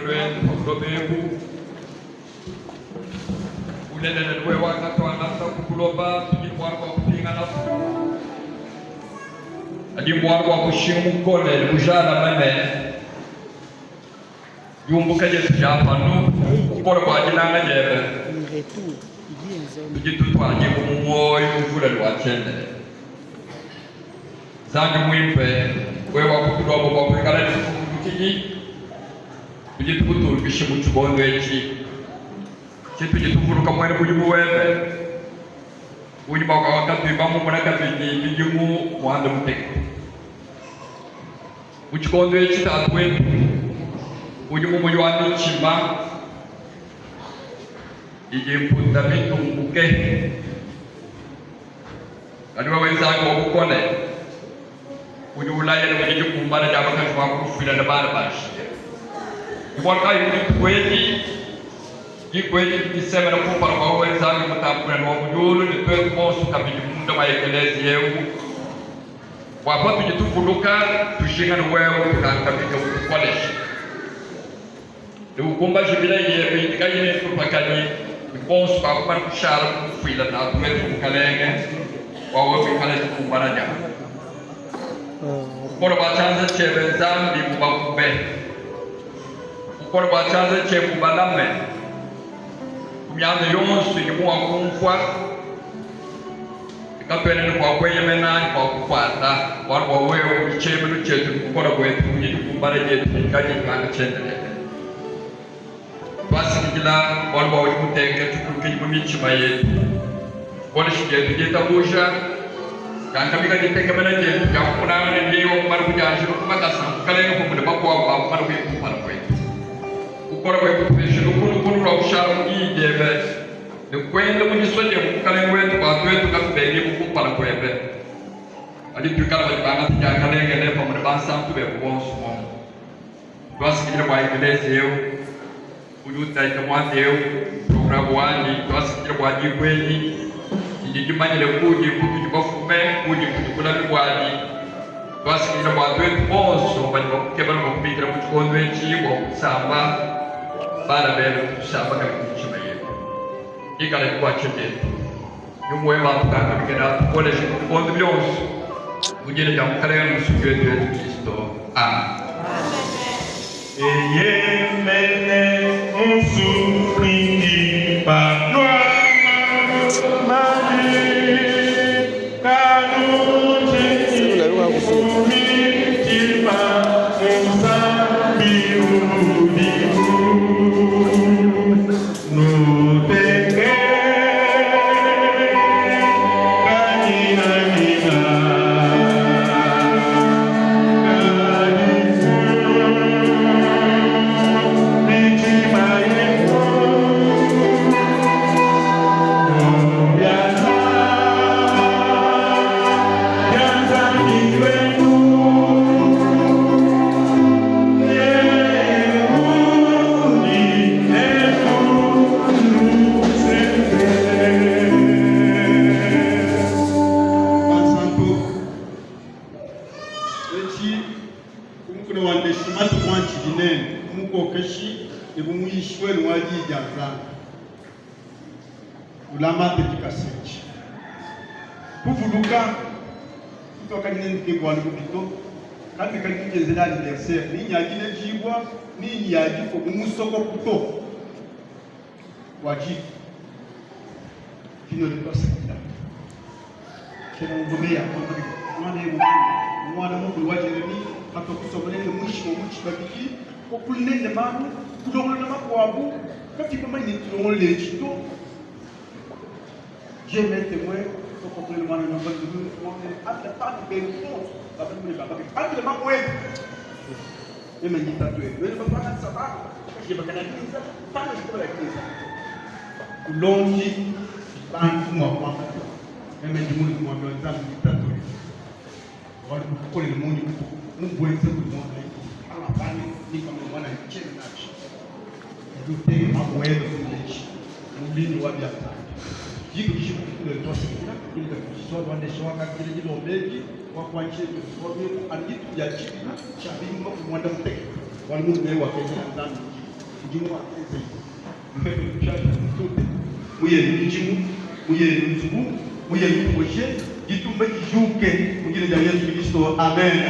lwenu kulobebu unenene lwe wakatwanasa kukuloba tujimwarwa kupingana ajimwarwa kushimu kone mujana mane yumbuka jesu japanu kukora kwa jinanga jebe tujitutwaje kumumwoyo uvule lwachende zange mwimpe wewa kukuloba kwa kwekala nikukiji tujitukuturukishe mu kibondo eki tujituvuruka mwene bujumu webe unyuma wakatwibamu munakabini bijumu muhanda muteke mu kikondo eki tatwetu unyumu muyuani chima ijimputa mitumbuke kaliwa wenzangu wakukone unyulaye wajikumbana jabakazi wakufila na bana bashi Iwaka yuni kweli jikweli kisema na kupara kwa wenzangu mutapuna na wabujulu ni tuwe kumosu kabili munda maekelezi yewu wapa tujitufuluka tushinga na wewe tukakabika ukwaleshi ni ukumba jibila yewe itika yine tupakani iponsu kwa kupara kushara kufila na tuwetu kukalenge wawe wikale tukumbana jama Kora bachanza chebe zambi mubakube Kora bachanza chebe balame kumyanda yonsu yimuwa kumfwa ikapene ni kwa kweye menani kwa kukwata warwa wewe chebe luchetu kukora kwetu kunyitu kumbara jetu kaji kanga chendele basi nikila warwa wajimutenge tukuruke jimumichima yetu Kona shijetu jeta busha Kankamika diteke mana jetu jakuna ni leo maru kujanjiru kumakasa kalenge kumune bakwa maru kumara kwetu ukora kwetu peshiru kunu ra ushara mujebe ne kwenda mujisoje kalenge wetu batwetu katubenge kumpara kwebe adi tukara bana tijakalenge ne pamune bansamtu be bonsu mo twasikira kwa iglesia eu ujuta ikamwate eu programu wani twasikira kwa jikweni Jimanyile kuji kutujibafume kuji kutukula mkwadi Twasikira watu wetu bonso Bani wakukeba na wakupitira kuchikondo echi Wakusamba Bada belu kusamba kama kuchima yetu Ikala kwa chetetu Yumwe mapukaka mikena tukole shikukondo bilionsu Ujile jamukale ya nusuki wetu yetu Kristo Amen Eye mene unsu mingi panwa Ulamate kikasechi Puvuluka Kutoka nini kwa lukito Kati kakike zela anniversaire Nini yagine jibwa Nini yagifo Musoko kuto Wajifu Kino lukwa sekida Kena ugumea Mwana mungu wajiremi Hato kusobolele mwishi wa mwishi babiki Kukulele manu Kulongole na makuabu Kati kama ini tulongole le chito J'ai mes témoins pour comprendre le monde de nous, pas de bénéfice, la personne ne va pas de ma poète. Et me dit tatoué, mais ne va pas de ça, je vais canaliser ça, pas de la crise. Longi, pas un mois, et me dit mon moi, mais ça me tatoué. Voilà pourquoi le monde, nous voyons tout le monde, à la famille, ni comme le monde a une chaîne d'action. Et nous tenons ma poète de l'échi, nous l'île ou bien ça. Jiko le tosikira ile kusoma ndesho wakakile jilo mbeki kwa kwanche kwa anditu ya chini cha bingo kumwanda mteke walimu ndio wakenya ndani kujinua muye mjimu muye mzubu muye mposhe jitumbe kijuke mjini ya Yesu Kristo. Amen.